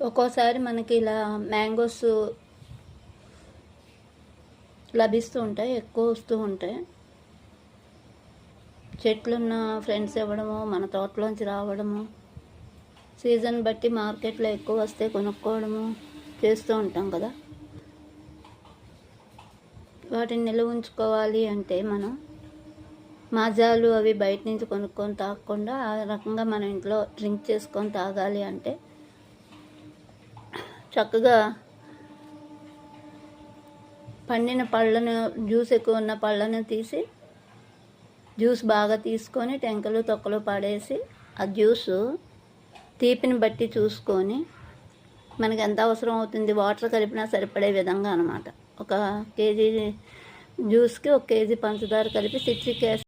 ఒక్కోసారి మనకి ఇలా మ్యాంగోస్ లభిస్తూ ఉంటాయి, ఎక్కువ వస్తూ ఉంటాయి. చెట్లున్న ఫ్రెండ్స్ ఇవ్వడము, మన తోటలోంచి రావడము, సీజన్ బట్టి మార్కెట్లో ఎక్కువ వస్తే కొనుక్కోవడము చేస్తూ ఉంటాం కదా. వాటిని నిల్వ ఉంచుకోవాలి అంటే మనం మాజాలు అవి బయట నుంచి కొనుక్కొని తాగకుండా ఆ రకంగా మనం ఇంట్లో డ్రింక్ చేసుకొని తాగాలి అంటే చక్కగా పండిన పళ్ళను, జ్యూస్ ఎక్కువ ఉన్న పళ్ళను తీసి జ్యూస్ బాగా తీసుకొని టెంకలు తొక్కలు పడేసి ఆ జ్యూసు తీపిని బట్టి చూసుకొని మనకి ఎంత అవసరం అవుతుంది వాటర్ కలిపినా సరిపడే విధంగా అనమాట. 1 కేజీ జ్యూస్కి 1 కేజీ పంచదార కలిపి సిట్రిక్ యాసిడ్